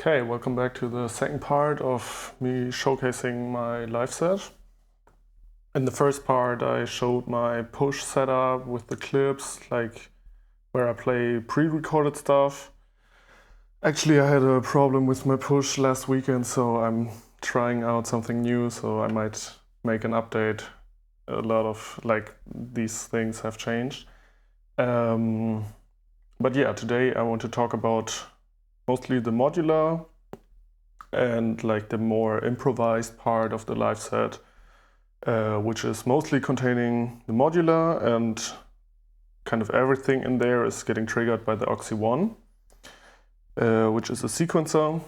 Okay, welcome back to the second part of me showcasing my live set. In the first part I showed my push setup with the clips, like where I play pre-recorded stuff. Actually I had a problem with my push last weekend, so I'm trying out something new, so I might make an update. A lot of these things have changed. But yeah, today I want to talk about mostly the modular and the more improvised part of the live set, which is mostly containing the modular, and kind of everything in there is getting triggered by the Oxi One, which is a sequencer.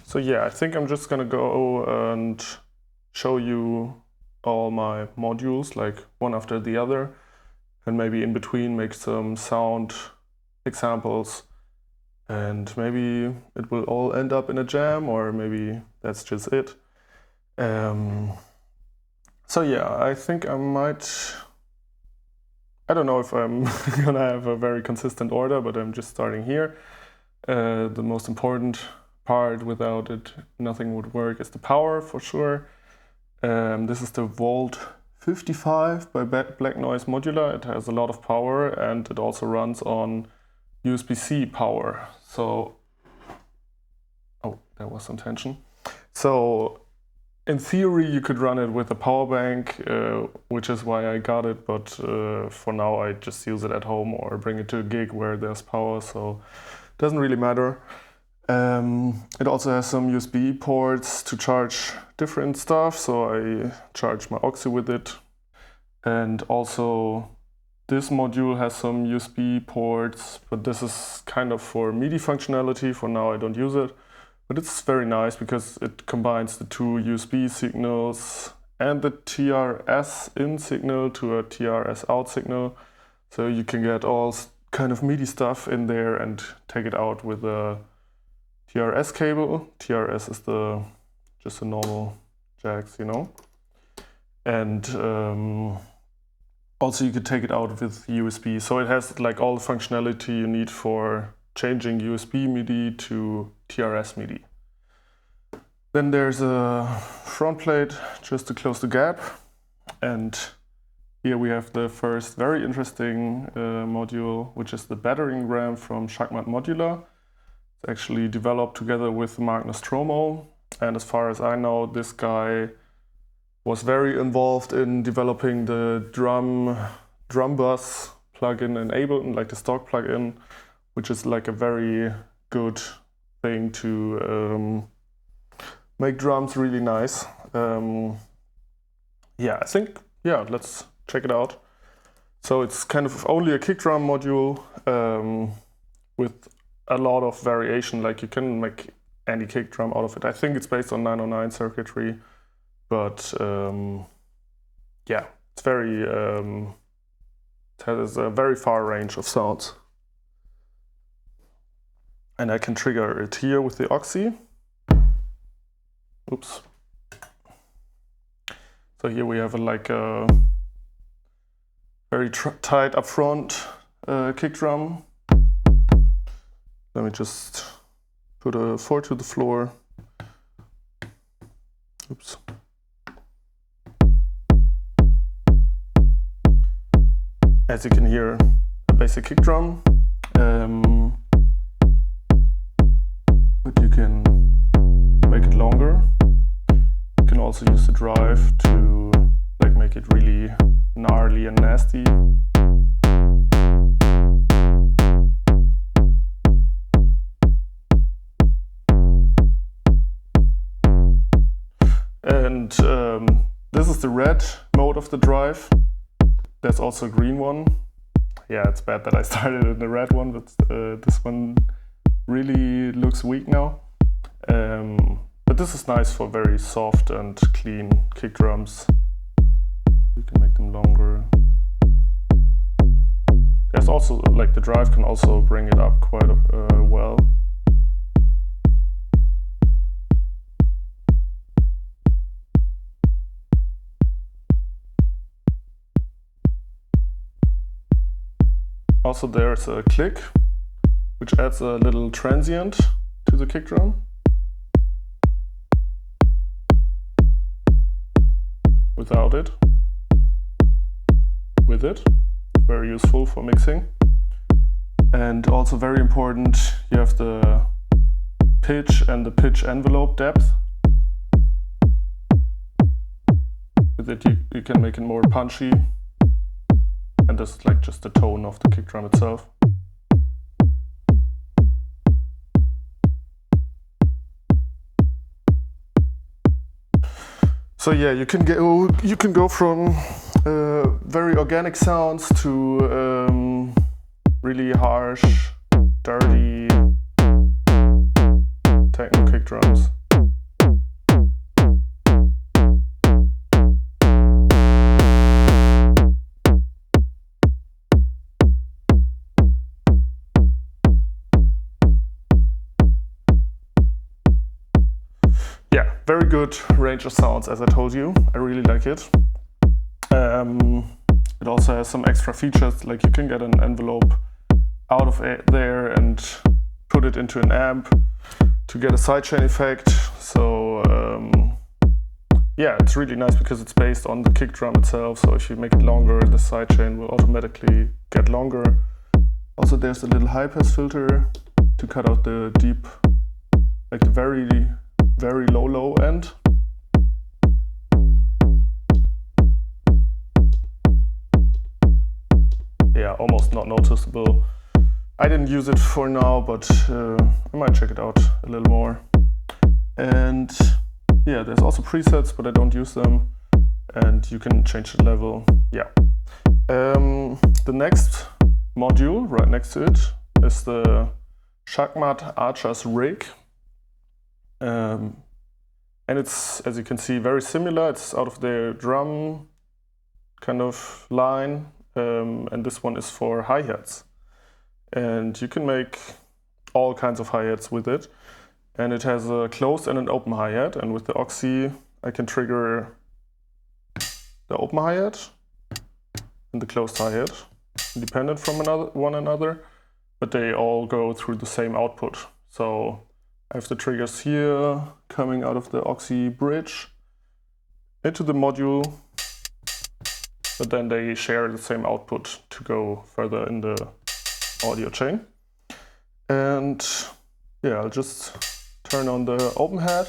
So yeah, I think I'm just gonna go and show you all my modules, one after the other, and maybe in between make some sound examples. And maybe it will all end up in a jam, or maybe that's just it. So yeah, I think I don't know if I'm gonna have a very consistent order, but I'm just starting here. The most important part, without it nothing would work, is the power for sure. This is the Volt 55 by Blacknoise modular. It has a lot of power, and it also runs on USB-C power. So, oh, there was some tension. So, in theory, you could run it with a power bank, which is why I got it. But for now, I just use it at home or bring it to a gig where there's power. So, it doesn't really matter. It also has some USB ports to charge different stuff. So I charge my Oxi with it, and also this module has some USB ports, but this is kind of for MIDI functionality. For now I don't use it, but it's very nice because it combines the two USB signals and the TRS in signal to a TRS out signal. So you can get all kind of MIDI stuff in there and take it out with a TRS cable. TRS is just a normal jacks, you know. And also you could take it out with USB. So it has all the functionality you need for changing USB MIDI to TRS MIDI. Then there's a front plate just to close the gap. And here we have the first very interesting module, which is the Battering ramp from Shakmat Modular. It's actually developed together with Mark Nostromo. And as far as I know, this guy was very involved in developing the drum bus plugin in Ableton, the stock plugin, which is a very good thing to make drums really nice. Yeah, I think, yeah, let's check it out. So it's kind of only a kick drum module with a lot of variation. You can make any kick drum out of it. I think it's based on 909 circuitry. But yeah, it's very it has a very far range of sounds, and I can trigger it here with the Oxi. Oops. So here we have a very tight upfront kick drum. Let me just put a 4 to the floor. Oops. As you can hear, a basic kick drum, but you can make it longer. You can also use the drive to make it really gnarly and nasty. And this is the red mode of the drive. There's also a green one. Yeah, it's bad that I started in the red one, but this one really looks weak now. But this is nice for very soft and clean kick drums. You can make them longer. There's also, the drive can also bring it up quite well. Also there's a click, which adds a little transient to the kick drum. Without it. With it. Very useful for mixing. And also very important, you have the pitch and the pitch envelope depth. With it you can make it more punchy. And this is like just the tone of the kick drum itself. So yeah, you can go from very organic sounds to really harsh, dirty techno kick drums. Yeah, very good range of sounds, as I told you. I really like it. It also has some extra features, like you can get an envelope out of there and put it into an amp to get a sidechain effect. So yeah, it's really nice because it's based on the kick drum itself. So if you make it longer, the sidechain will automatically get longer. Also, there's a little high pass filter to cut out the deep, like the very low end. Yeah, almost not noticeable. I didn't use it for now, but I might check it out a little more. And yeah, there's also presets, but I don't use them. And you can change the level. Yeah. The next module right next to it is the Shakmat Archer's Rig. And it's, as you can see, very similar. It's out of their drum kind of line. And this one is for hi-hats. And you can make all kinds of hi-hats with it. And it has a closed and an open hi-hat. And with the Oxi, I can trigger the open hi-hat and the closed hi-hat, independent from one another, but they all go through the same output. So I have the triggers here coming out of the Oxi bridge into the module, but then they share the same output to go further in the audio chain. And yeah, I'll just turn on the open hat,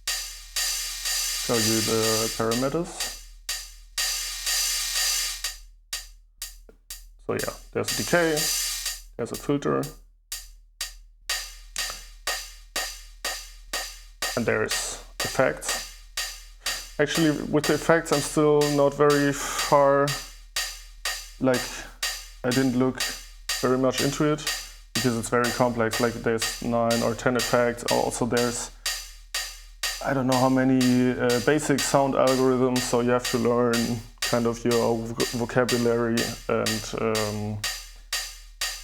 show you the parameters. So yeah, there's a decay, there's a filter, and there's effects. Actually, with the effects, I'm still not very far, like, I didn't look very much into it, because it's very complex, like there's 9 or 10 effects. Also there's, I don't know how many basic sound algorithms, so you have to learn kind of your vocabulary. And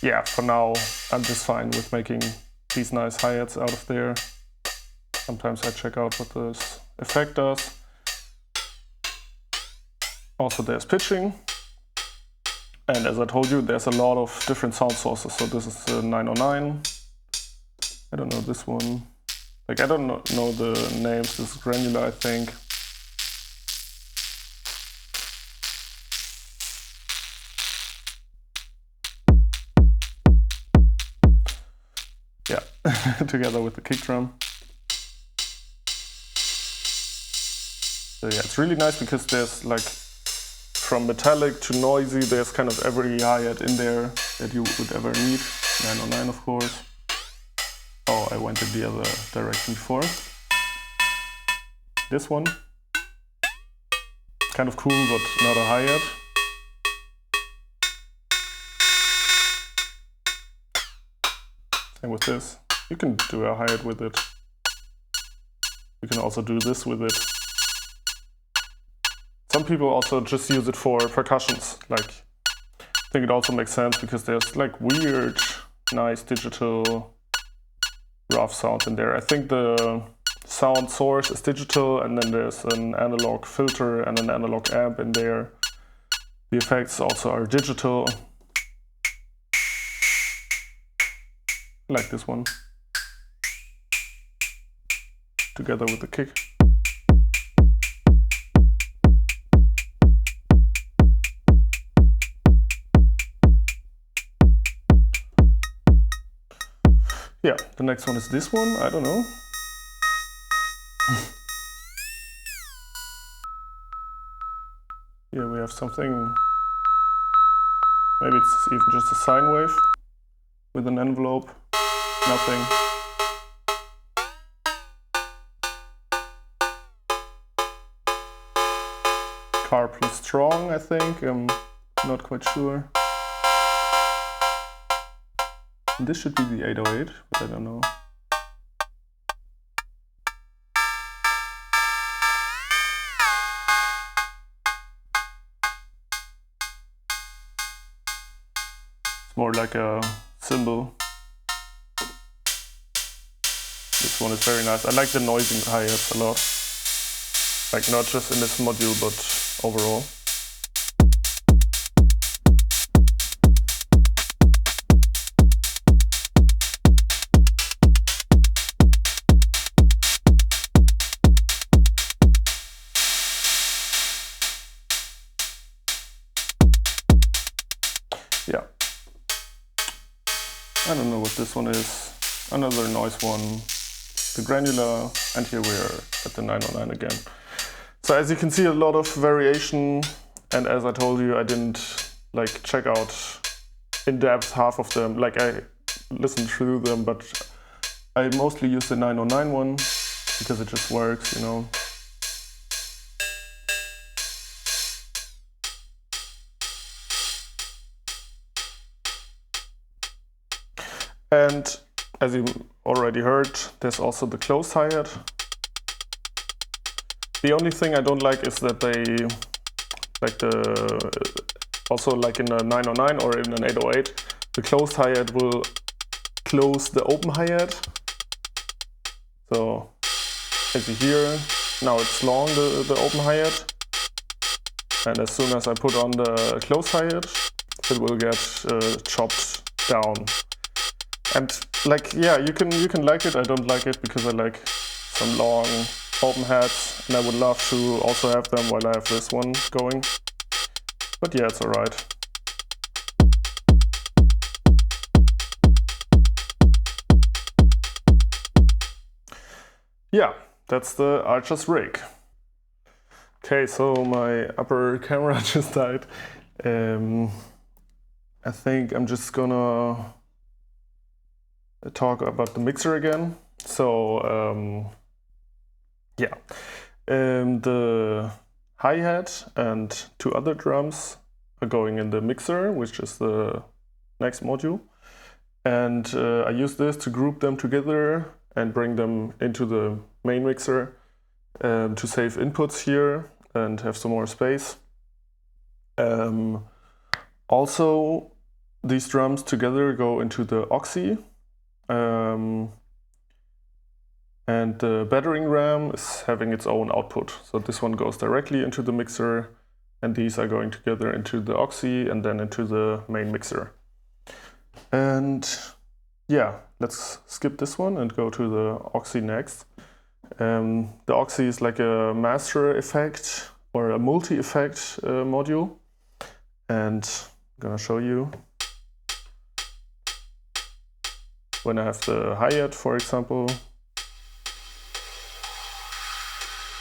yeah, for now, I'm just fine with making these nice hi-hats out of there. Sometimes I check out what this effect does. Also there's pitching. And as I told you, there's a lot of different sound sources. So this is the 909. I don't know this one. Like, I don't know the names. This is granular, I think. Yeah, together with the kick drum. So yeah, it's really nice because there's like, from metallic to noisy, there's kind of every hi-hat in there that you would ever need. 909, of course. Oh, I went in the other direction before. This one. Kind of cool, but not a hi-hat. Same with this. You can do a hi-hat with it. You can also do this with it. Some people also just use it for percussions. Like, I think it also makes sense because there's like weird, nice digital rough sounds in there. I think the sound source is digital, and then there's an analog filter and an analog amp in there. The effects also are digital. Like this one. together with the kick. Yeah, the next one is this one, I don't know. Here we have something, maybe it's even just a sine wave with an envelope, nothing. Car plus strong, I think, I'm not quite sure. This should be the 808, but I don't know. It's more like a cymbal. This one is very nice. I like the noising hi-hats a lot. Like not just in this module, but overall. Yeah. I don't know what this one is. Another noise one. The granular, and here we are at the 909 again. So as you can see, a lot of variation, and as I told you, I didn't like check out in depth half of them. Like I listened through them, but I mostly use the 909 one because it just works, you know. And as you already heard, there's also the closed hi-hat. The only thing I don't like is that they, like also like in a 909 or in an 808, the closed hi-hat will close the open hi-hat. So as you hear, now it's long, the open hi-hat. And as soon as I put on the closed hi-hat, it will get chopped down. And like, yeah, you can like it. I don't like it because I like some long open hats, and I would love to also have them while I have this one going. But yeah, it's alright. Yeah, that's the Archer's rig. Okay, so my upper camera just died. I think I'm just gonna talk about the mixer again. So yeah, the hi-hat and two other drums are going in the mixer, which is the next module. And I use this to group them together and bring them into the main mixer to save inputs here and have some more space. Also, these drums together go into the Oxi. And the battering RAM is having its own output. So this one goes directly into the mixer, and these are going together into the Oxi and then into the main mixer. And yeah, let's skip this one and go to the Oxi next. The Oxi is like a master effect or a multi-effect module. And I'm gonna show you. When I have the hi-hat, for example,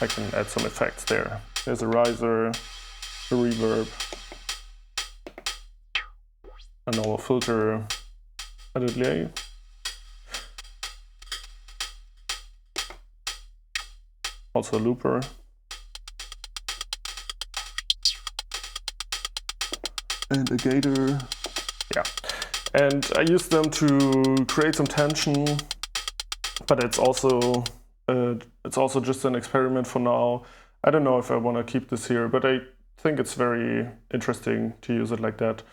I can add some effects there. There's a riser, a reverb, a normal filter, a delay. Also a looper. And a gator. Yeah. And I use them to create some tension, but it's also just an experiment for now. I don't know if I want to keep this here, but I think it's very interesting to use it like that.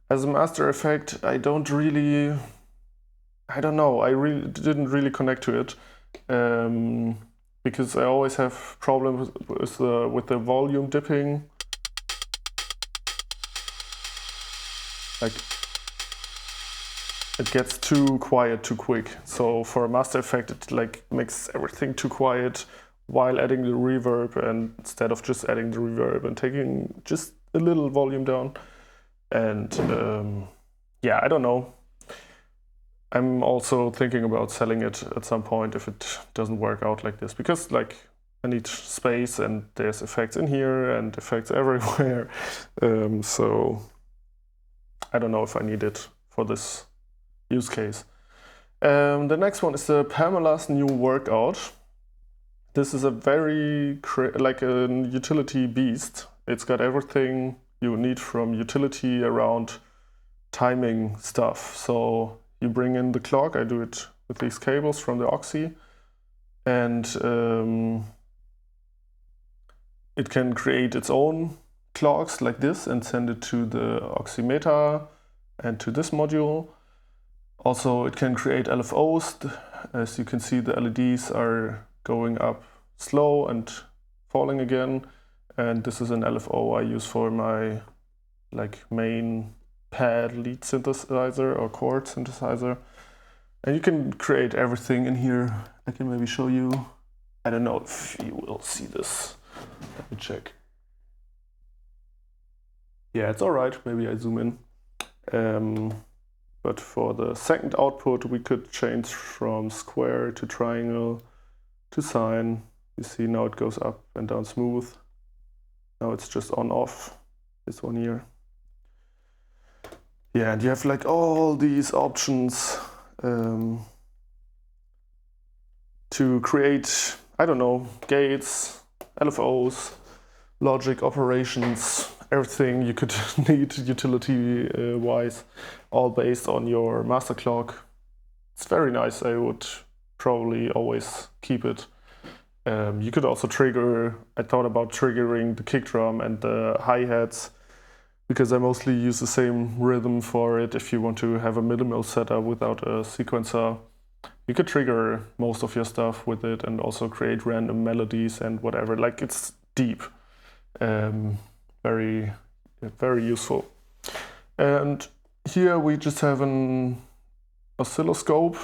As a master effect, I don't know, I really didn't really connect to it, because I always have problems with the volume dipping. Like, it gets too quiet too quick. So for Master Effect, it like makes everything too quiet while adding the reverb, and instead of just adding the reverb and taking just a little volume down. And yeah, I don't know. I'm also thinking about selling it at some point if it doesn't work out like this, because like I need space and there's effects in here and effects everywhere. So I don't know if I need it for this use case. The next one is the Pamela's new workout. This is a very like a utility beast. It's got everything you need from utility around timing stuff. So you bring in the clock. I do it with these cables from the Oxi, and it can create its own clocks like this and send it to the oximeter and to this module. Also, it can create LFOs. As you can see, the LEDs are going up slow and falling again. And this is an LFO I use for my like main pad lead synthesizer or chord synthesizer. And you can create everything in here. I can maybe show you. I don't know if you will see this. Let me check. Yeah, it's all right. Maybe I zoom in. But for the second output, we could change from square to triangle to sine. You see now it goes up and down smooth. Now it's just on off, this one here. Yeah, and you have like all these options to create, I don't know, gates, LFOs, logic operations, everything you could need utility-wise, all based on your master clock. It's very nice. I would probably always keep it. You could also trigger, I thought about triggering the kick drum and the hi-hats, because I mostly use the same rhythm for it. If you want to have a minimal setup without a sequencer, you could trigger most of your stuff with it and also create random melodies and whatever. Like, it's deep. Very, very useful. And here we just have an oscilloscope.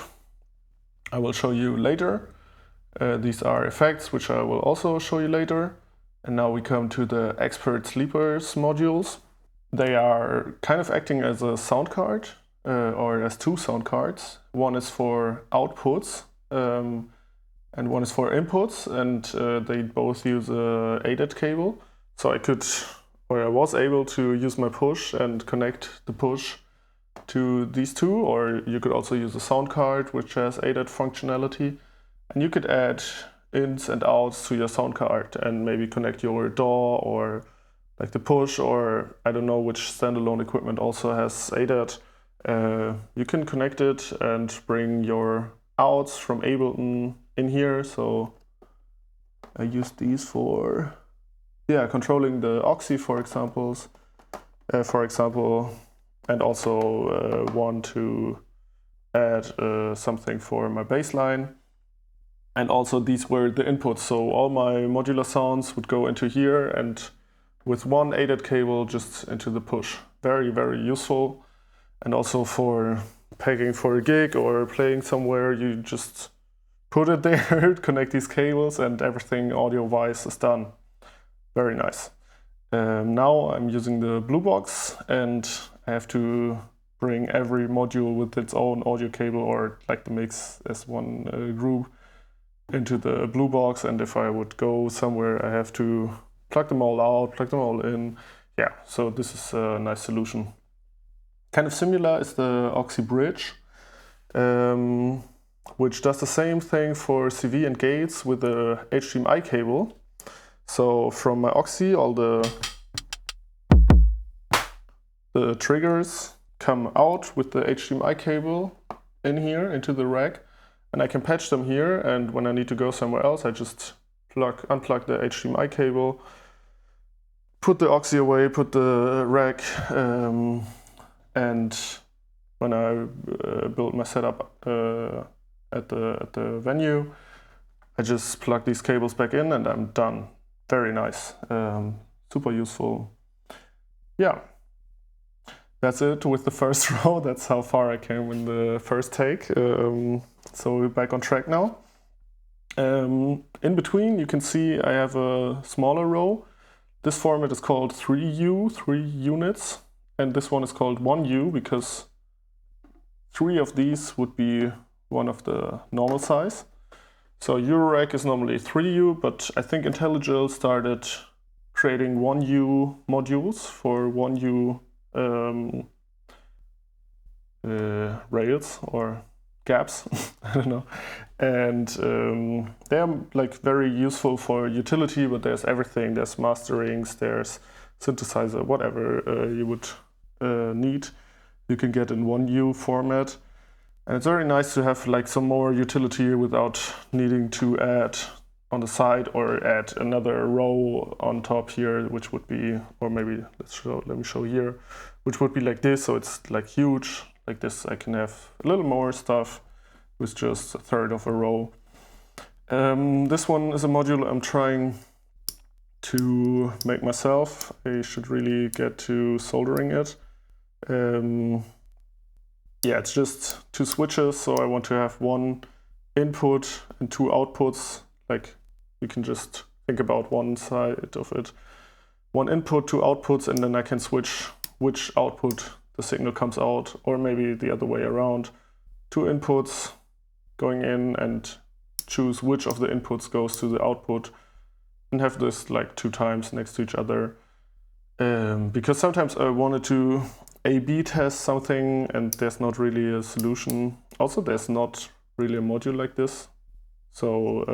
I will show you later. These are effects, which I will also show you later. And now we come to the Expert Sleepers modules. They are kind of acting as a sound card, or as two sound cards. One is for outputs, and one is for inputs, and they both use a ADAT cable. So I was able to use my push and connect the push to these two, or you could also use a sound card which has ADAT functionality. And you could add ins and outs to your sound card and maybe connect your DAW or like the push, or I don't know which standalone equipment also has ADAT. You can connect it and bring your outs from Ableton in here. So I use these for controlling the Oxi, for example, and also want to add something for my bass line. And also these were the inputs, so all my modular sounds would go into here and with one ADAT cable just into the push. Very, very useful. And also for pegging for a gig or playing somewhere, you just put it there, connect these cables, and everything audio-wise is done. Very nice. Now I'm using the Blue Box, and I have to bring every module with its own audio cable, or like the mix as one group, into the Blue Box. And if I would go somewhere, I have to plug them all out, plug them all in. Yeah, so this is a nice solution. Kind of similar is the Oxi Bridge, which does the same thing for CV and gates with the HDMI cable. So from my Oxi, all the triggers come out with the HDMI cable in here into the rack, and I can patch them here, and when I need to go somewhere else, I just unplug the HDMI cable, put the Oxi away, put the rack, and when I build my setup at the venue, I just plug these cables back in and I'm done. Very nice, super useful. Yeah. that's it with the first row. That's how far I came in the first take. So we're back on track now. In between, you can see I have a smaller row. This format is called 3U, 3 units, and this one is called 1U because 3 of these would be one of the normal size. So Eurorack is normally 3U, but I think IntelliGel started creating 1U modules for 1U rails or gaps, I don't know. And they're like very useful for utility, but there's everything. There's masterings, there's synthesizer, whatever you would need. You can get in 1U format. And it's very nice to have like some more utility without needing to add on the side or add another row on top here, which would be, or maybe let me show here, which would be like this. So it's like huge, like this. I can have a little more stuff with just a third of a row. This one is a module I'm trying to make myself. I should really get to soldering it. Yeah, it's just 2 switches, so I want to have 1 input and 2 outputs. Like you can just think about one side of it. 1 input, 2 outputs, and then I can switch which output the signal comes out, or maybe the other way around. 2 inputs going in and choose which of the inputs goes to the output, and have this like 2 times next to each other. Because sometimes I wanted to A/B test something and there's not really a solution. Also, there's not really a module like this. So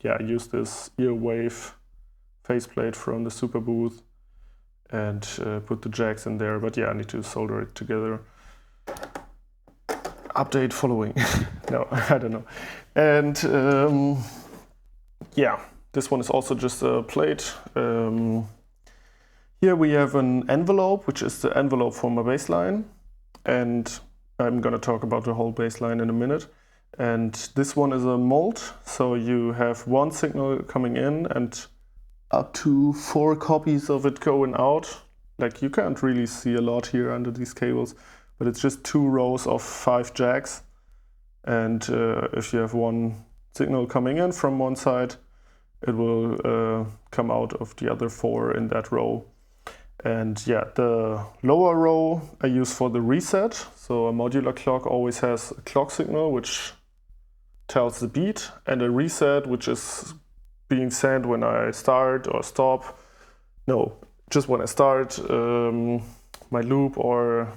yeah, I use this earwave faceplate from the Super Booth and put the jacks in there. But yeah, I need to solder it together. Update following. No, I don't know. And yeah, this one is also just a plate. Here we have an envelope, which is the envelope for my bassline. And I'm going to talk about the whole bassline in a minute. And this one is a mold. So you have 1 signal coming in and up to 4 copies of it going out. Like you can't really see a lot here under these cables, but it's just 2 rows of 5 jacks. And if you have 1 signal coming in from one side, it will come out of the other 4 in that row. And yeah, the lower row I use for the reset. So a modular clock always has a clock signal, which tells the beat, and a reset, which is being sent when I start or stop. No, just when I start my loop or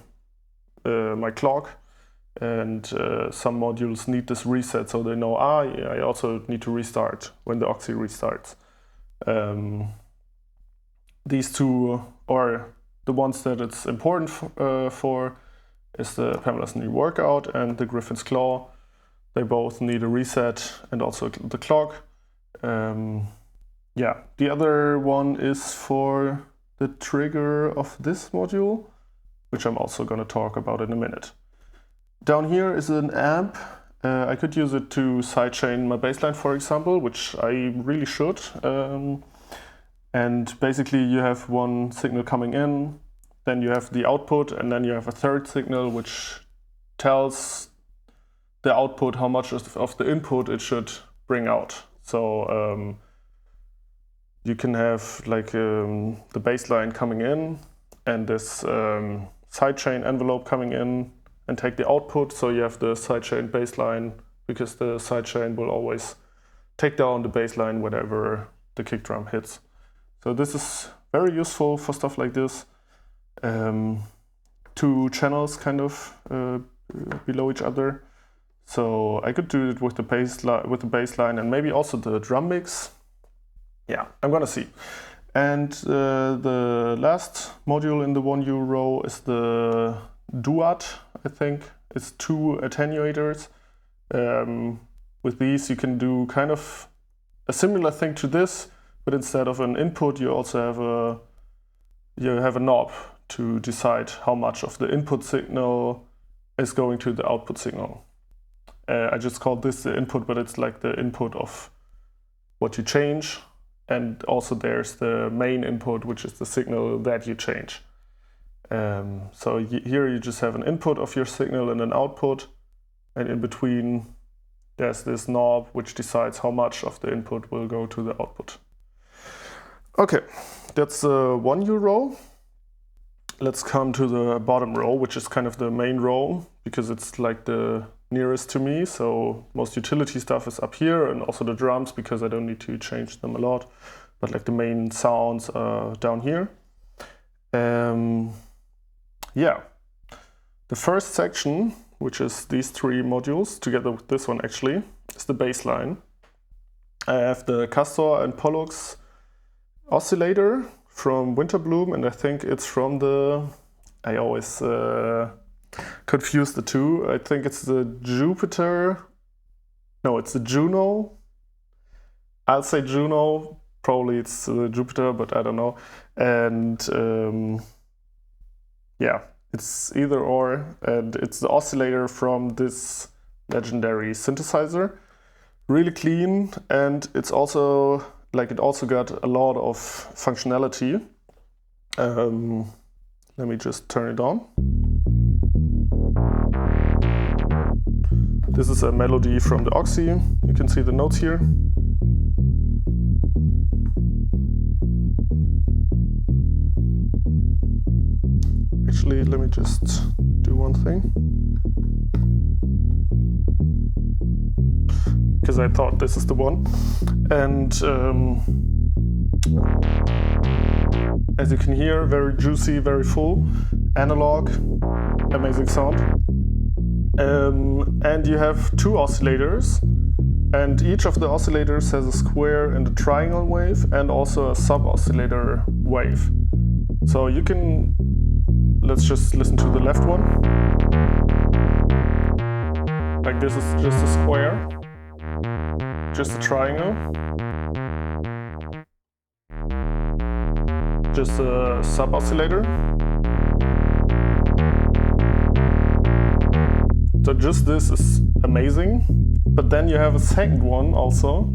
my clock. And some modules need this reset, so they know, yeah, I also need to restart when the Oxi restarts. These 2 are the ones that it's important for is the Pamela's new workout and the Griffin's claw. They both need a reset and also the clock. Yeah, the other one is for the trigger of this module, which I'm also going to talk about in a minute. Down here is an amp. I could use it to sidechain my bassline, for example, which I really should. And basically you have 1 signal coming in, then you have the output, and then you have a 3rd signal which tells the output how much of the input it should bring out. So you can have like the bassline coming in and this sidechain envelope coming in and take the output. So you have the sidechain bassline, because the sidechain will always take down the bassline whenever the kick drum hits. So this is very useful for stuff like this. 2 channels kind of below each other. So I could do it with the bassline and maybe also the drum mix. Yeah, I'm gonna see. And the last module in the 1U row is the duat, I think. It's 2 attenuators. With these you can do kind of a similar thing to this, but instead of an input, you also have a knob to decide how much of the input signal is going to the output signal. I just called this the input, but it's like the input of what you change. And also there's the main input, which is the signal that you change. So here you just have an input of your signal and an output, and in between there's this knob which decides how much of the input will go to the output. Okay, that's one U row. Let's come to the bottom row, which is kind of the main row because it's like the nearest to me. So most utility stuff is up here, and also the drums because I don't need to change them a lot. But like the main sounds are down here. Yeah, the first section, which is these three modules together with this one actually, is the bass line. I have the Castor and Pollux oscillator from Winterbloom, and I think it's from the, I always confuse the two. I think it's the Jupiter, no, it's the Juno. I'll say Juno, probably it's Jupiter, but I don't know. And yeah, it's either or, and it's the oscillator from this legendary synthesizer. Really clean, and it's also like it also got a lot of functionality. Let me just turn it on. This is a melody from the Oxi. You can see the notes here. Actually, let me just do one thing. Because I thought this is the one. And as you can hear, very juicy, very full, analog, amazing sound. And you have two oscillators, and each of the oscillators has a square and a triangle wave, and also a sub-oscillator wave. So you can, let's just listen to the left one. Like this is just a square. Just a triangle, just a sub-oscillator. So just this is amazing, but then you have a second one also.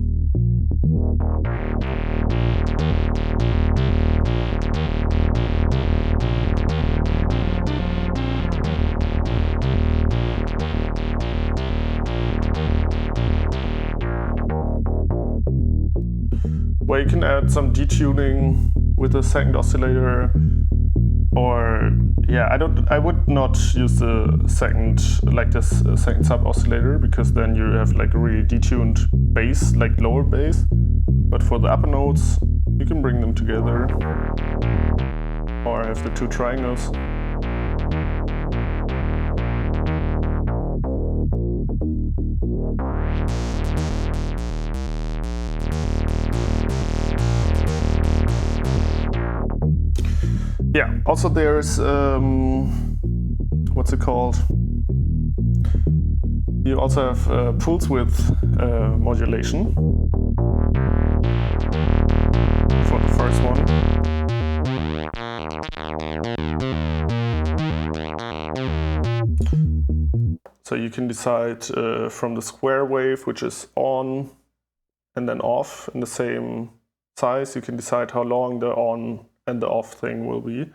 Where you can add some detuning with the second oscillator, or yeah, I would not use the second, like this second sub oscillator, because then you have like a really detuned bass, like lower bass. But for the upper notes, you can bring them together, or have the two triangles. Yeah, also there's, what's it called? You also have pulse width modulation for the first one. So you can decide from the square wave, which is on and then off in the same size, you can decide how long the on and the off thing will be.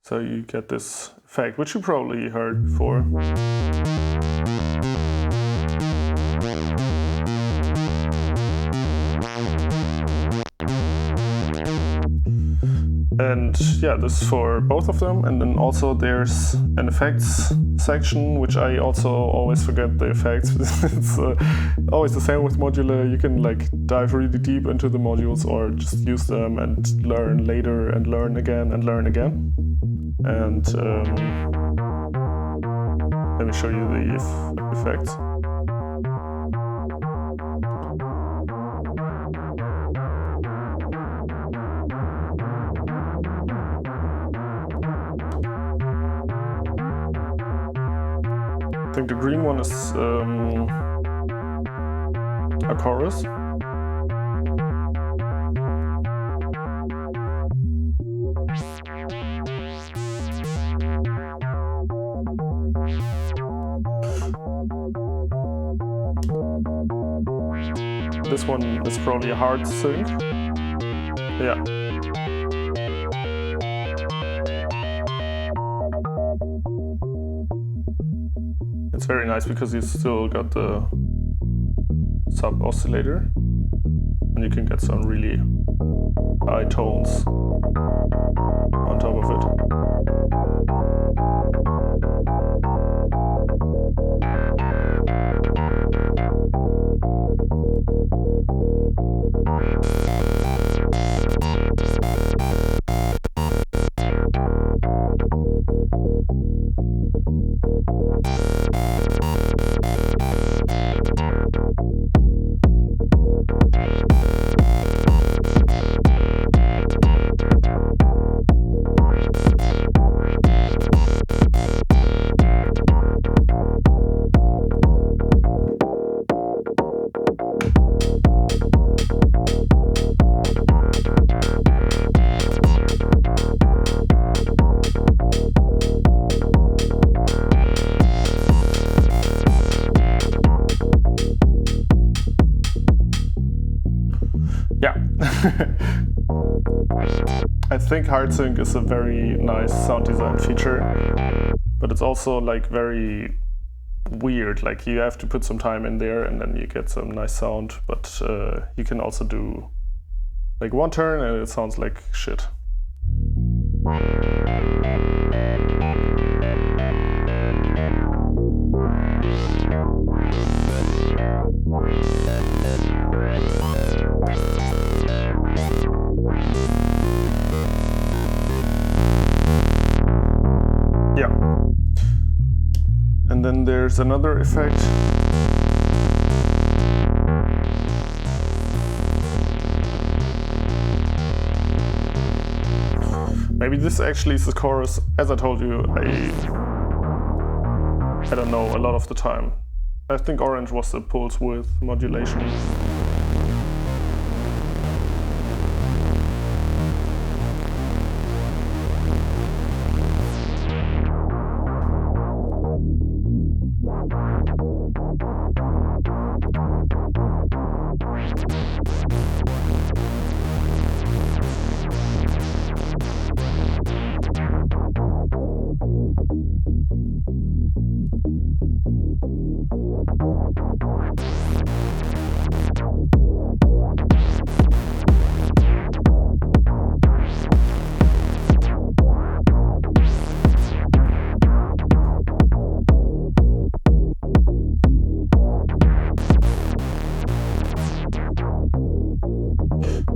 So you get this effect, which you probably heard before. And yeah, this is for both of them. And then also there's an effects section, which I also always forget the effects. It's always the same with Modular. You can like dive really deep into the modules or just use them and learn later and learn again and learn again. And let me show you the effects. I think the green one is a chorus. This one is probably a hard synth. Yeah. It's very nice because you still got the sub oscillator, and you can get some really high tones on top of it. I think hard sync is a very nice sound design feature, but it's also like very weird. Like you have to put some time in there and then you get some nice sound, but you can also do like one turn and it sounds like shit. Yeah. And then there's another effect. Maybe this actually is the chorus. As I told you, I don't know a lot of the time. I think orange was the pulse width modulation.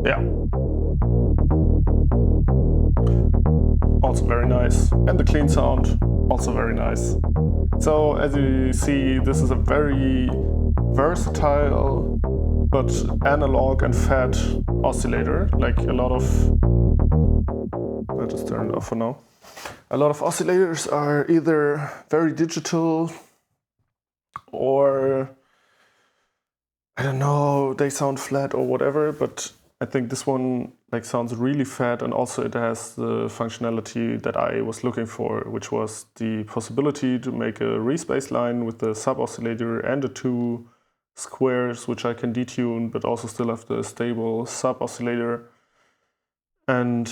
Yeah. Also very nice. And the clean sound, also very nice. So as you see, this is a very versatile but analog and fat oscillator. Like a lot of, I'll just turn it off for now. A lot of oscillators are either very digital or, I don't know, they sound flat or whatever, but I think this one like sounds really fat, and also it has the functionality that I was looking for, which was the possibility to make a respace line with the sub oscillator and the two squares, which I can detune, but also still have the stable sub oscillator. And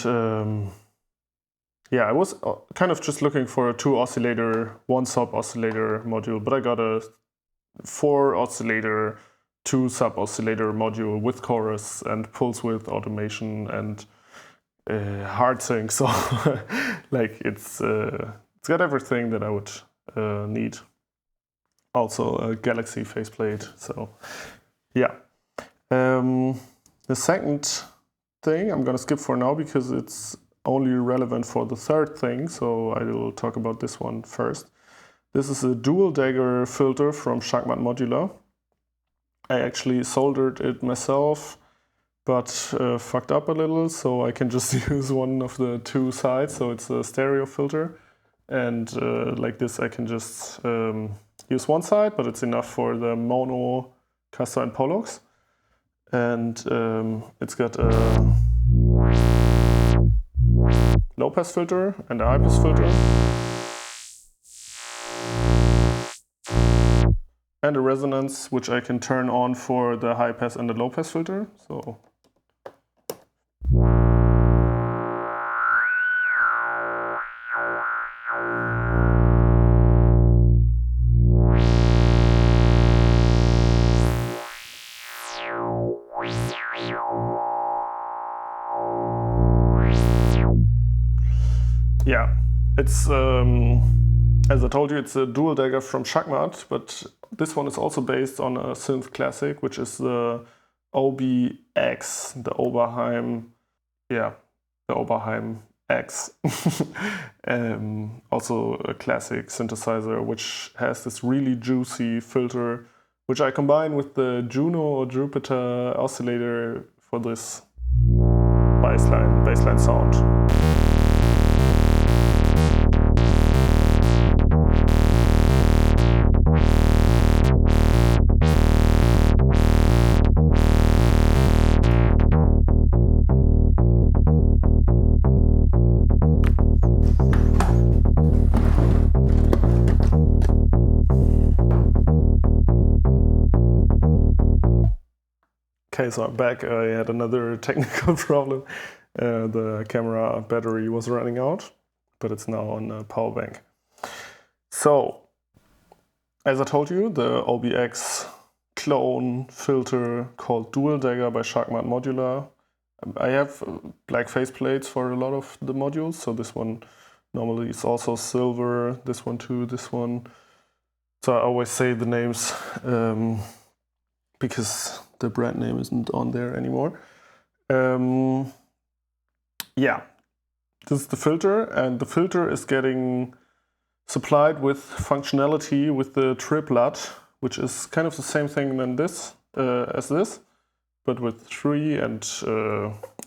yeah, I was kind of just looking for a 2 oscillator, 1 sub oscillator module, but I got a 4 oscillator, 2 sub oscillator module with chorus and pulse width automation and hard sync. So like it's got everything that I would need. Also a Galaxy faceplate. So yeah. The second thing I'm gonna skip for now because it's only relevant for the third thing. So I will talk about this one first. This is a dual Dagger filter from Shakmat Modular. I actually soldered it myself, but fucked up a little, so I can just use one of the 2 sides. So it's a stereo filter, and like this I can just use one side, but it's enough for the mono, Castor and Pollux. And it's got a low pass filter and a high pass filter. And a resonance, which I can turn on for the high pass and the low pass filter. So yeah, it's as I told you, it's a dual dagger from Shakmat, but this one is also based on a synth classic, which is the OBX, the Oberheim, yeah, the Oberheim X. Also a classic synthesizer, which has this really juicy filter, which I combine with the Juno or Jupiter oscillator for this bassline sound. Okay, so I'm back. I had another technical problem. The camera battery was running out, but it's now on a power bank. So, as I told you, the OBX clone filter called Dual Dagger by Shakmat Modular. I have black faceplates for a lot of the modules, so this one normally is also silver, this one too, this one. So I always say the names because the brand name isn't on there anymore. Yeah, this is the filter, and the filter is getting supplied with functionality with the triplet, which is kind of the same thing than this, as this, but with 3 and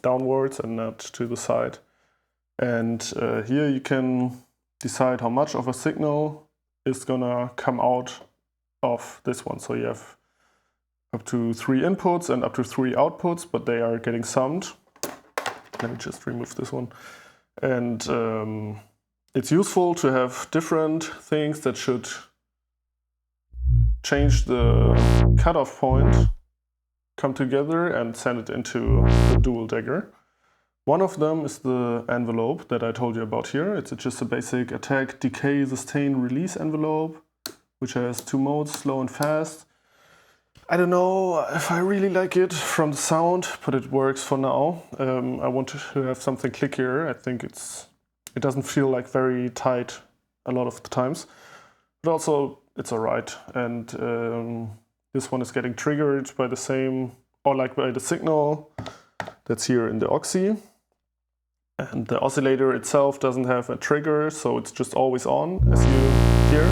downwards and not to the side. And here you can decide how much of a signal is gonna come out of this one. So you have up to 3 inputs and up to 3 outputs, but they are getting summed. Let me just remove this one. And it's useful to have different things that should change the cutoff point, come together and send it into the dual dagger. One of them is the envelope that I told you about here. It's just a basic attack, decay, sustain, release envelope, which has 2 modes, slow and fast. I don't know if I really like it from the sound, but it works for now. I want to have something clickier. I think it doesn't feel like very tight a lot of the times, but also it's alright. And this one is getting triggered by the same, or like by the signal that's here in the Oxi. And the oscillator itself doesn't have a trigger, so it's just always on, as you hear.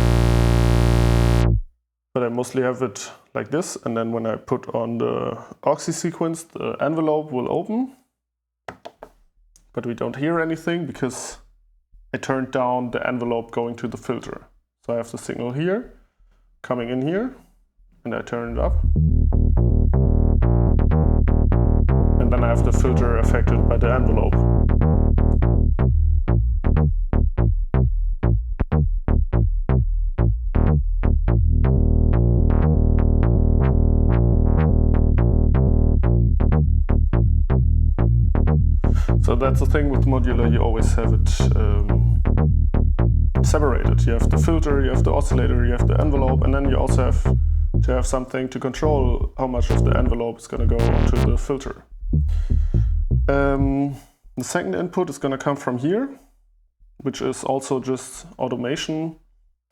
But I mostly have it like this, and then when I put on the Oxi sequence, the envelope will open. But we don't hear anything because I turned down the envelope going to the filter. So I have the signal here, coming in here, and I turn it up. And then I have the filter affected by the envelope. So that's the thing with Modular, you always have it separated. You have the filter, you have the oscillator, you have the envelope, and then you also have to have something to control how much of the envelope is going to go onto the filter. The second input is going to come from here, which is also just automation,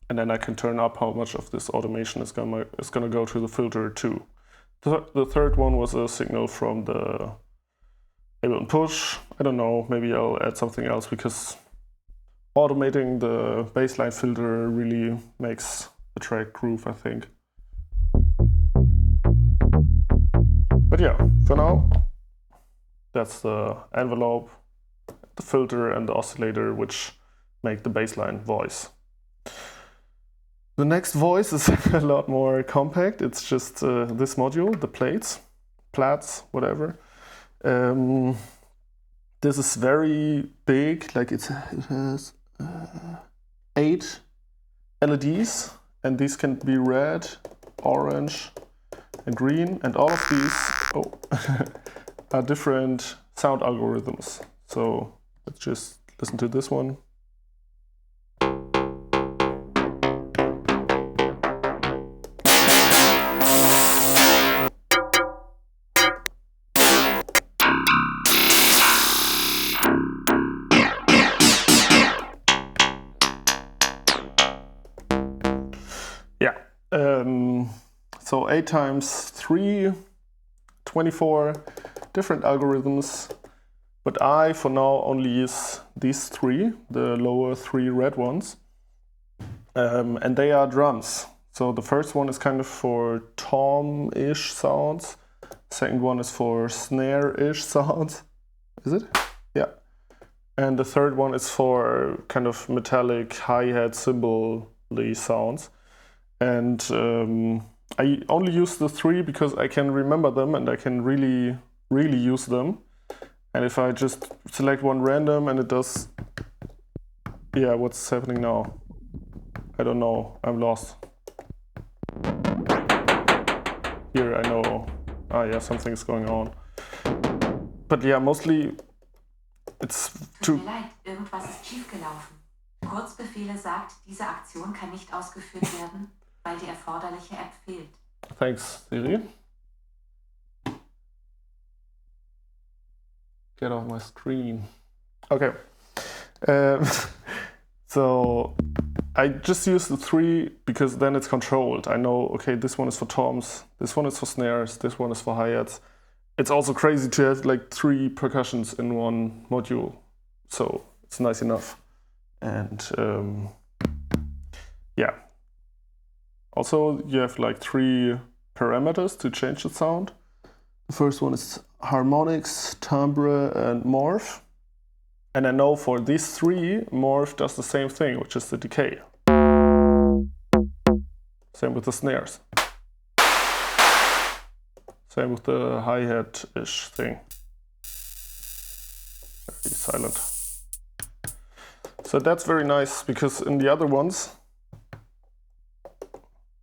and then I can turn up how much of this automation is going to go to the filter too. The third one was a signal from the able and push. I don't know, maybe I'll add something else because automating the bassline filter really makes the track groove, I think. But yeah, for now, that's the envelope, the filter and the oscillator, which make the bassline voice. The next voice is a lot more compact. It's just this module, the plates, whatever. This is very big, like it has 8 LEDs, and these can be red, orange, and green, and all of these are different sound algorithms. So let's just listen to this one. So 8 times 3, 24 different algorithms. But I, for now, only use these 3, the lower 3 red ones. And they are drums. So the first one is kind of for tom-ish sounds. Second one is for snare-ish sounds. Is it? Yeah. And the third one is for kind of metallic hi-hat cymbal-y sounds. And I only use the 3 because I can remember them and I can really use them. And if I just select one random and it does... Yeah, what's happening now? I don't know, I'm lost. Here I know, yeah, something is going on. But yeah, mostly it's Tut mir leid, irgendwas ist schiefgelaufen. Kurzbefehle sagt, diese Aktion kann nicht ausgeführt werden, weil die erforderliche App fehlt. Thanks, Siri. Get off my screen. Okay. So I just use the 3 because then it's controlled. I know, okay, this one is for toms, this one is for snares, this one is for hi-hats. It's also crazy to have like 3 percussions in one module. So it's nice enough. And yeah. Also, you have like 3 parameters to change the sound. The first one is harmonics, timbre, and morph. And I know for these 3, morph does the same thing, which is the decay. Same with the snares. Same with the hi-hat-ish thing. Very silent. So that's very nice, because in the other ones,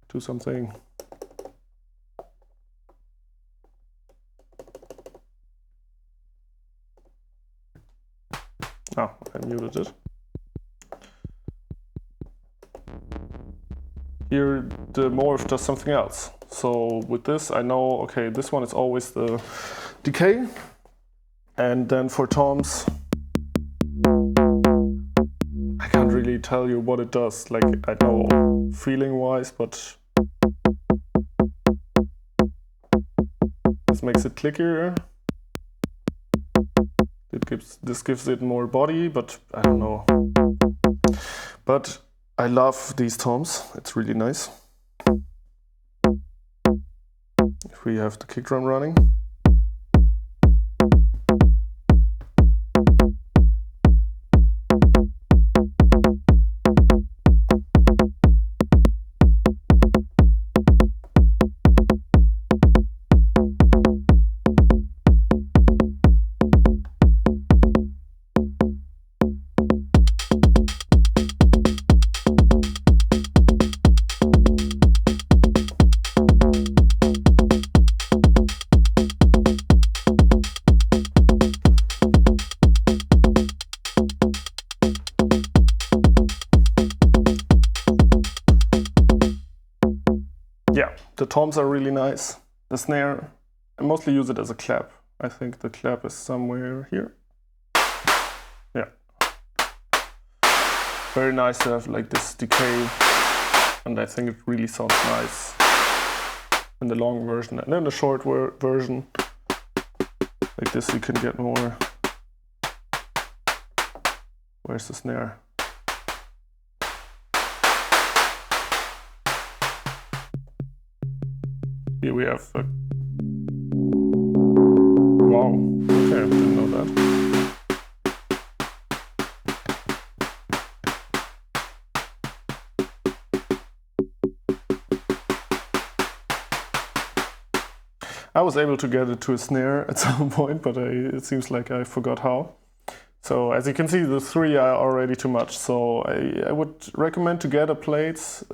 do something. Oh, I muted it. Here the morph does something else. So with this I know, okay, this one is always the decay. And then for toms, I can't really tell you what it does. Like, I know feeling wise, but this makes it clickier. This gives it more body, but I don't know. But I love these toms. It's really nice. If we have the kick drum running. The toms are really nice. The snare, I mostly use it as a clap. I think the clap is somewhere here. Yeah. Very nice to have like this decay, and I think it really sounds nice in the long version. And in the short version, like this, you can get more. Where's the snare? Here we have a... Wow, okay, I didn't know that. I was able to get it to a snare at some point, but it seems like I forgot how. So as you can see, the 3 are already too much. So I would recommend to get a Plaits,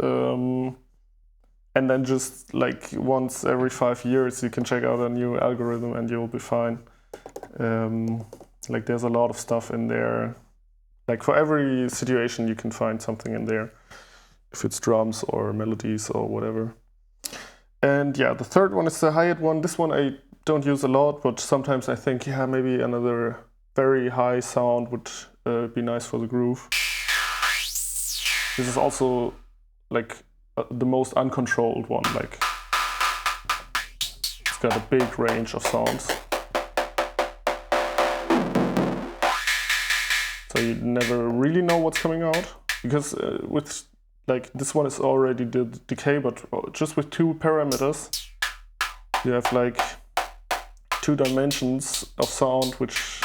and then just like once every 5 years you can check out a new algorithm and you'll be fine. Like there's a lot of stuff in there. Like for every situation you can find something in there. If it's drums or melodies or whatever. And yeah, the third one is the hi-hat one. This one I don't use a lot, but sometimes I think, yeah, maybe another very high sound would be nice for the groove. This is also like the most uncontrolled one. Like, it's got a big range of sounds. So you never really know what's coming out, because with like this one is already the decay, but just with 2 parameters, you have like 2 dimensions of sound, which.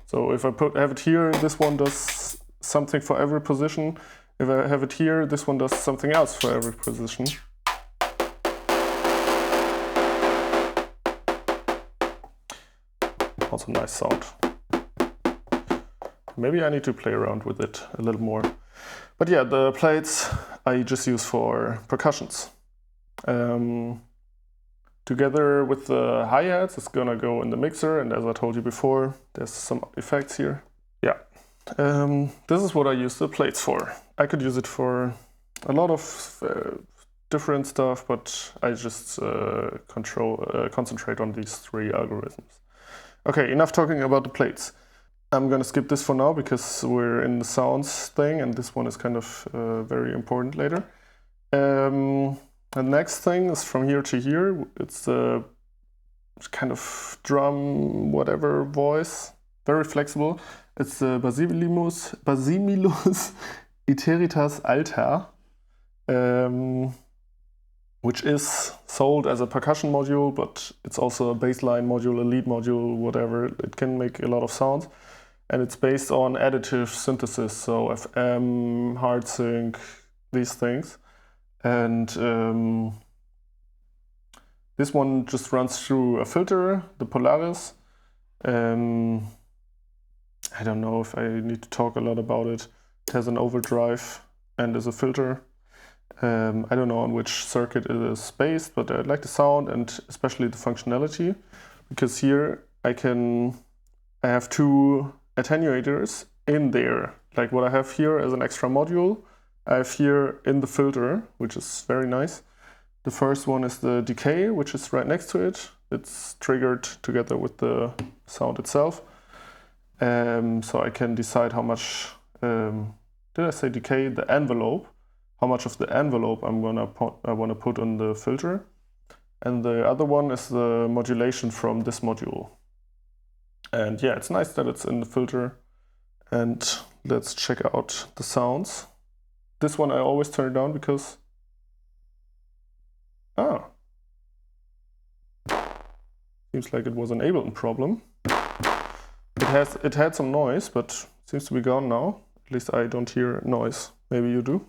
So if I have it here, this one does something for every position. If I have it here, this one does something else for every position. Also nice sound. Maybe I need to play around with it a little more. But yeah, the plates I just use for percussions. Together with the hi-hats, it's gonna go in the mixer, and as I told you before, there's some effects here. Yeah, this is what I use the plates for. I could use it for a lot of different stuff, but I just concentrate on these 3 algorithms. Okay, enough talking about the plates. I'm gonna skip this for now because we're in the sounds thing, and this one is kind of very important later. The next thing is from here to here. It's a kind of drum, whatever voice, very flexible. It's the Basimilus Iteritas Alta, which is sold as a percussion module, but it's also a bassline module, a lead module, whatever. It can make a lot of sounds, and it's based on additive synthesis, so FM, hard sync, these things. And this one just runs through a filter, the Pollux. I don't know if I need to talk a lot about it. It has an overdrive and is a filter. I don't know on which circuit it is based, but I like the sound and especially the functionality, because here I have 2 attenuators in there. Like what I have here as an extra module, I have here in the filter, which is very nice. The first one is the decay, which is right next to it. It's triggered together with the sound itself. So I can decide how much, did I say decay? The envelope. How much of the envelope I want to put on the filter. And the other one is the modulation from this module. And yeah, it's nice that it's in the filter. And let's check out the sounds. This one I always turn down because... Seems like it was an Ableton problem. It had some noise, but seems to be gone now. At least I don't hear noise. Maybe you do.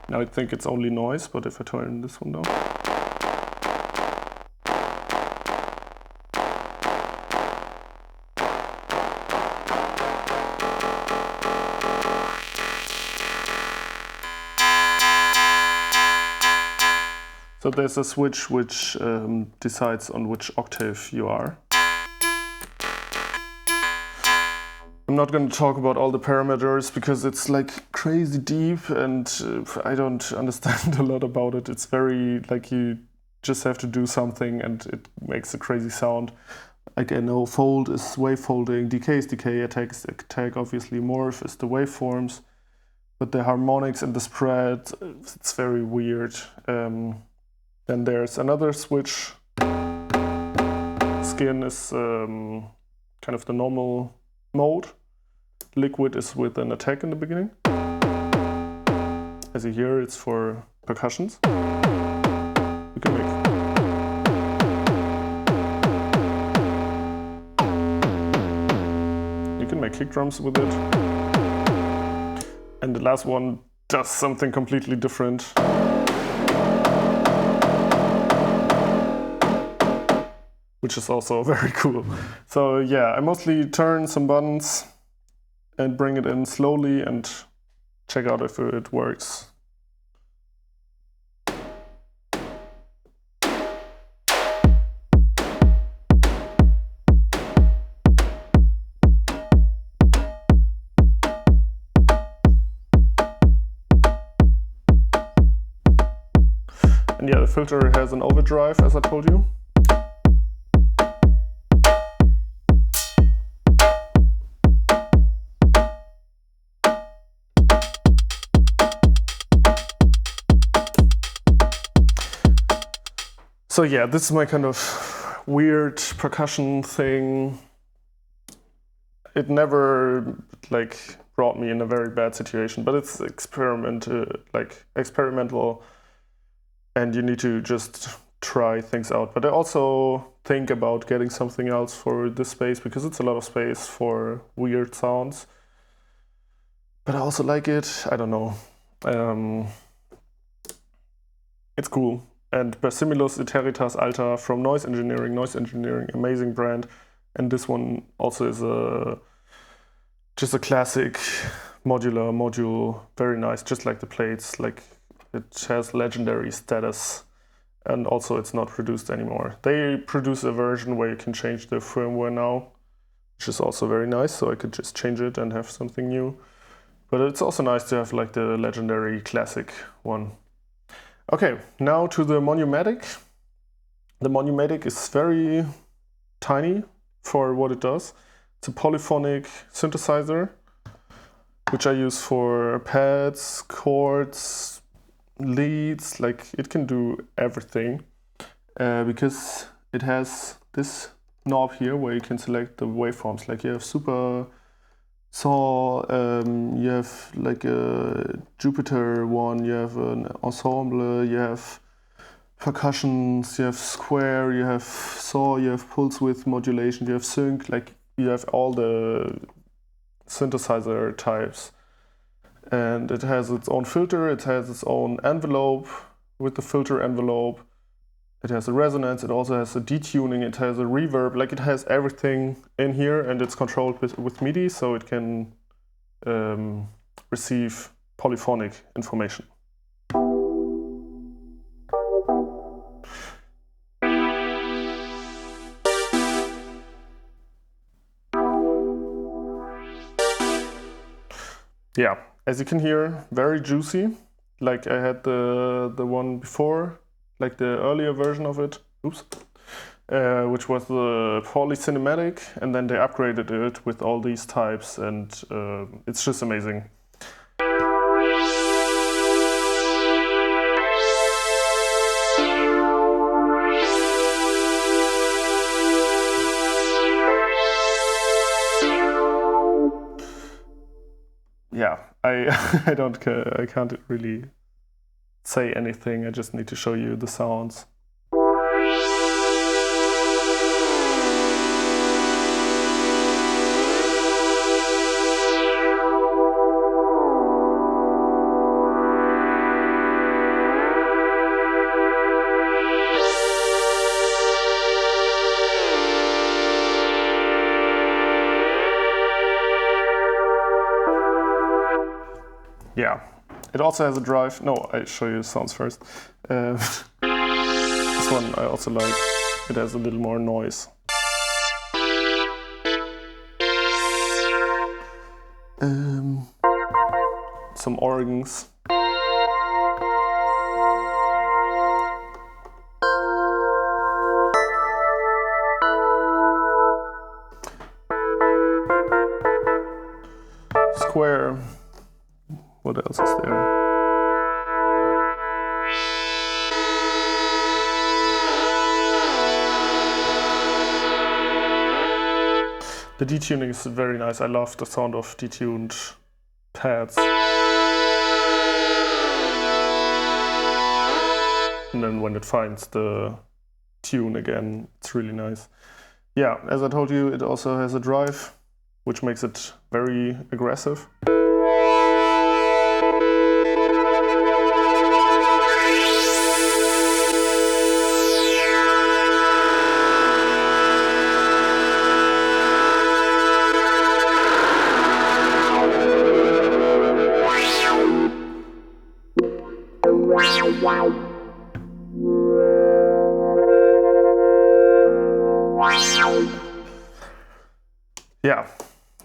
Now I think it's only noise, but if I turn this one down. So there's a switch which decides on which octave you are. I'm not going to talk about all the parameters because it's like crazy deep and I don't understand a lot about it. It's very like you just have to do something and it makes a crazy sound. Like I know fold is wave folding, decay is decay, attack is attack, obviously morph is the waveforms, but the harmonics and the spread, it's very weird. Then there's another switch. Skin is kind of the normal mode. Liquid is with an attack in the beginning. As you hear, it's for percussions. You can make kick drums with it. And the last one does something completely different. Which is also very cool. So yeah, I mostly turn some buttons and bring it in slowly and check out if it works. yeah, the filter has an overdrive, as I told you. So yeah, this is my kind of weird percussion thing. It never like brought me in a very bad situation, but it's experimental, and you need to just try things out. But I also think about getting something else for this space because it's a lot of space for weird sounds. But I also like it. I don't know. It's cool. And Basimilus, Iteritas, Alta from Noise Engineering, amazing brand. And this one also is just a classic modular module, very nice, just like the Plaits. Like it has legendary status, and also it's not produced anymore. They produce a version where you can change the firmware now, which is also very nice. So I could just change it and have something new. But it's also nice to have like the legendary classic one. Okay, now to the Monumatic. The Monumatic is very tiny for what it does. It's a polyphonic synthesizer, which I use for pads, chords, leads. Like it can do everything because it has this knob here where you can select the waveforms. Like you have super saw, you have like a Jupiter one, you have an ensemble, you have percussions, you have square, you have saw, you have pulse width modulation, you have sync, like you have all the synthesizer types. And it has its own filter, it has its own envelope with the filter envelope. It has a resonance, it also has a detuning, it has a reverb, like it has everything in here, and it's controlled with MIDI, so it can receive polyphonic information. Yeah, as you can hear, very juicy, like I had the one before, like the earlier version of it, which was the polycinematic, and then they upgraded it with all these types, and it's just amazing. Yeah, I can't really say anything. I just need to show you the sounds. Yeah, it also has a drive. No, I show you the sounds first. This one I also like. It has a little more noise. Some organs. Square. What else is there? The detuning is very nice. I love the sound of detuned pads. And then when it finds the tune again, it's really nice. Yeah, as I told you, it also has a drive, which makes it very aggressive. Yeah,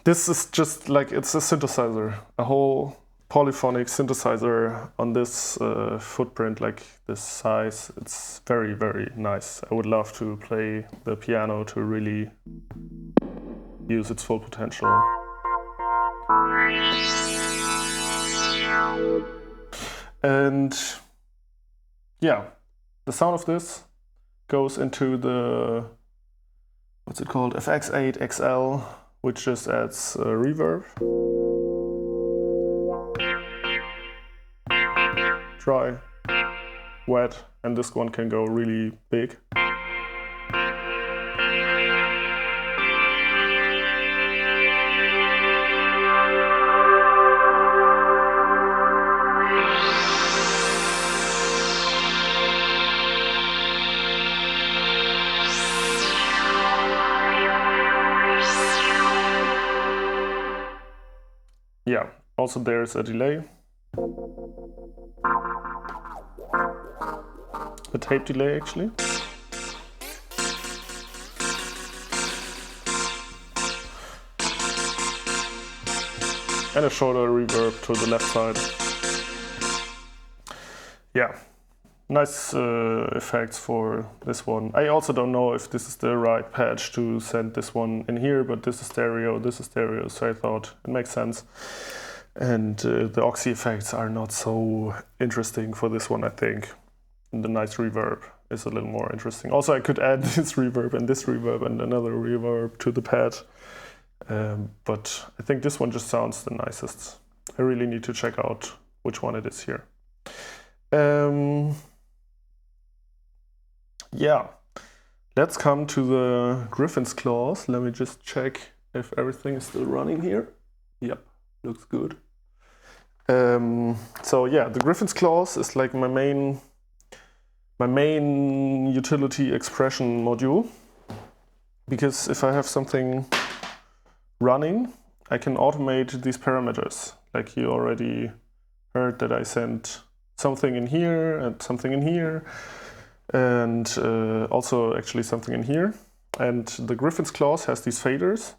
this is just like, it's a synthesizer, a whole polyphonic synthesizer on this footprint, like this size. It's very, very nice. I would love to play the piano to really use its full potential. And yeah, the sound of this goes into the, what's it called, FX8 XL, which just adds reverb. Dry, wet, and this one can go really big. Yeah, also there's a delay. A tape delay actually. And a shorter reverb to the left side. Yeah, nice effects for this one. I also don't know if this is the right patch to send this one in here, but this is stereo, so I thought it makes sense. And the Oxi effects are not so interesting for this one, I think. And the nice reverb is a little more interesting. Also, I could add this reverb and another reverb to the pad. But I think this one just sounds the nicest. I really need to check out which one it is here. Yeah, let's come to the Griffins clause. Let me just check if everything is still running here. Yep, looks good. So yeah, the Griffins clause is like my main utility expression module, because if I have something running, I can automate these parameters. Like you already heard that I sent something in here and something in here, and also actually something in here. And the Griffins clause has these faders,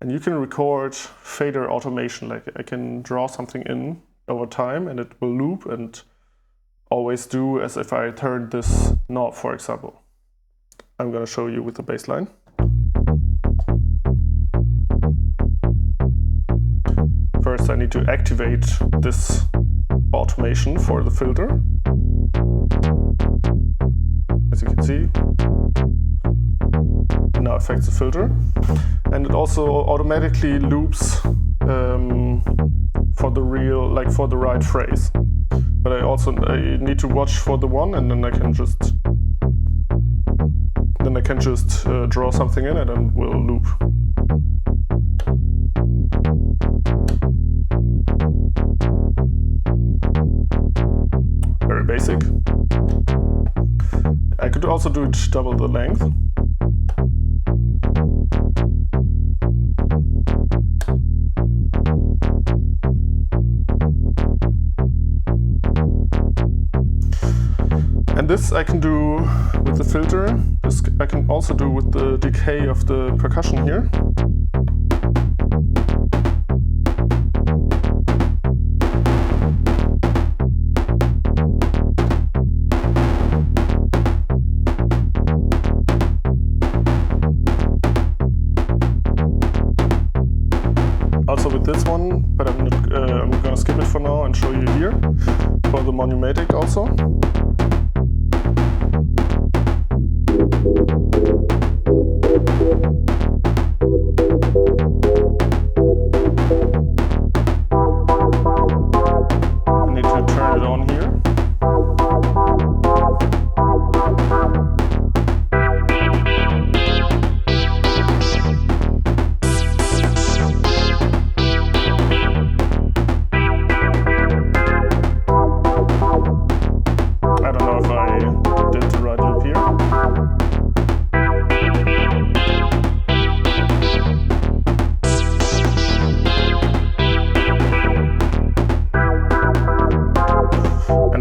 and you can record fader automation. Like I can draw something in over time and it will loop and always do as if I turned this knob, for example. I'm gonna show you with the bass line. First I need to activate this automation for the filter. As you can see, it now affects the filter, and it also automatically loops for the right phrase. But I need to watch for the one, and then I can just draw something in it and it will loop. Very basic. I could also do it double the length. And this I can do with the filter. This I can also do with the decay of the percussion here. Also with this one, but I'm gonna skip it for now and show you here for the Monumatic also. I need to turn it on here.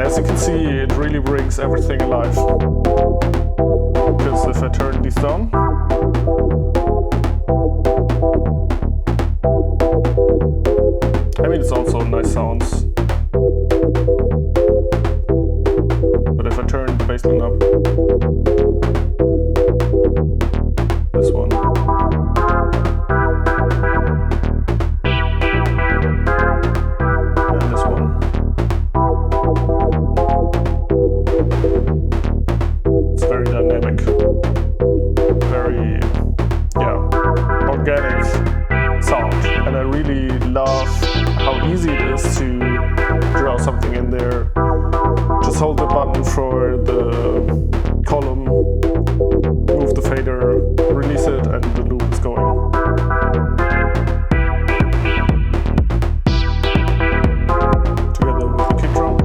As you can see, it really brings everything alive. Because if I turn these down, I mean, it's also nice sounds. really love how easy it is to draw something in there. Just hold the button for the column, move the fader, release it, and the loop is going. Together with the kick drum.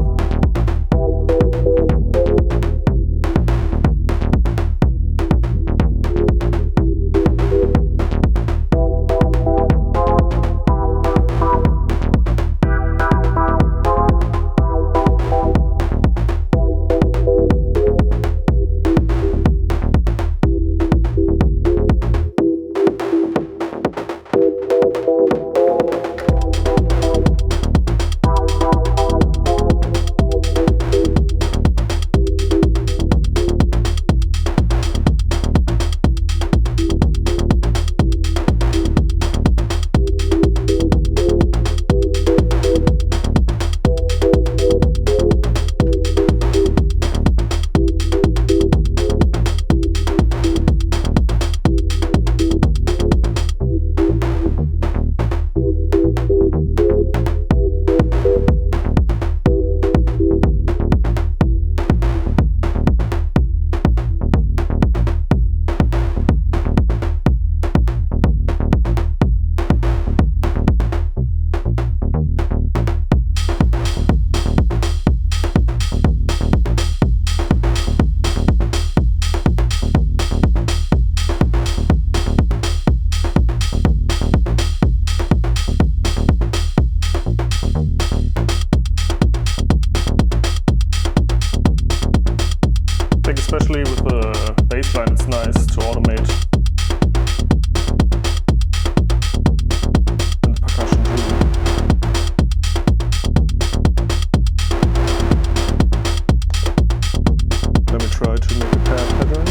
Especially with the bassline, it's nice to automate. And the percussion too. Let me try to make a pad pattern.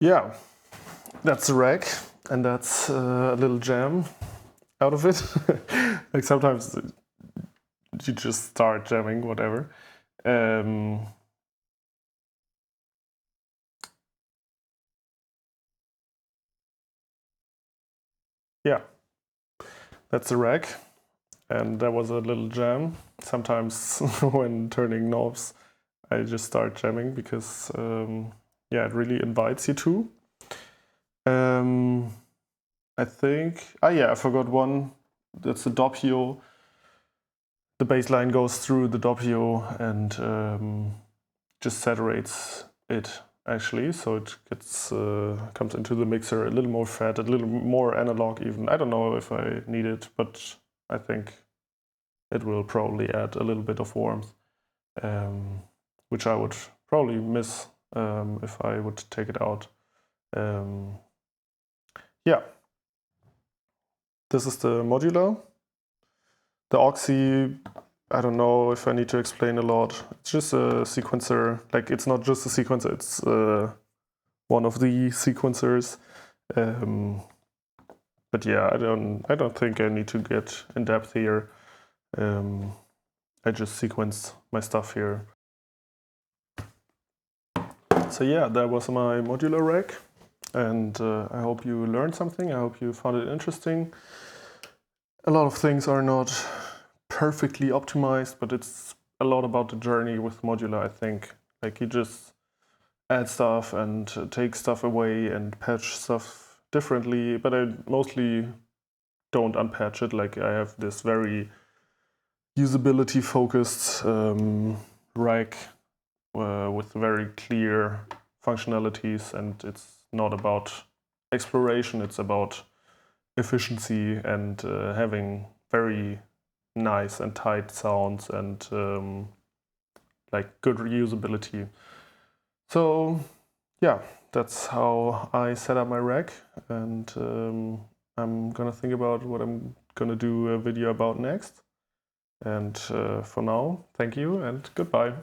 Yeah, that's the rack, and that's a little jam out of it. Like sometimes you just start jamming, whatever. Yeah, that's the rack, and that was a little jam. Sometimes when turning knobs, I just start jamming because yeah, it really invites you to. I think, yeah, I forgot one. That's the doppio. The bass line goes through the doppio and just saturates it actually, so it gets comes into the mixer a little more fat, a little more analog even. I don't know if I need it, but I think it will probably add a little bit of warmth, which I would probably miss if I would take it out. Yeah, this is the modular. The Oxi, I don't know if I need to explain a lot. It's just a sequencer. Like, it's not just a sequencer, it's one of the sequencers. But yeah, I don't think I need to get in depth here. I just sequence my stuff here. So yeah, that was my modular rack, and I hope you learned something. I hope you found it interesting. A lot of things are not perfectly optimized, but it's a lot about the journey with modular, I think. Like, you just add stuff and take stuff away and patch stuff differently, but I mostly don't unpatch it. Like, I have this very usability focused rack with very clear functionalities, and it's not about exploration, it's about efficiency and having very nice and tight sounds and like good reusability. So yeah, that's how I set up my rack, and I'm gonna think about what I'm gonna do a video about next. And for now, thank you and goodbye.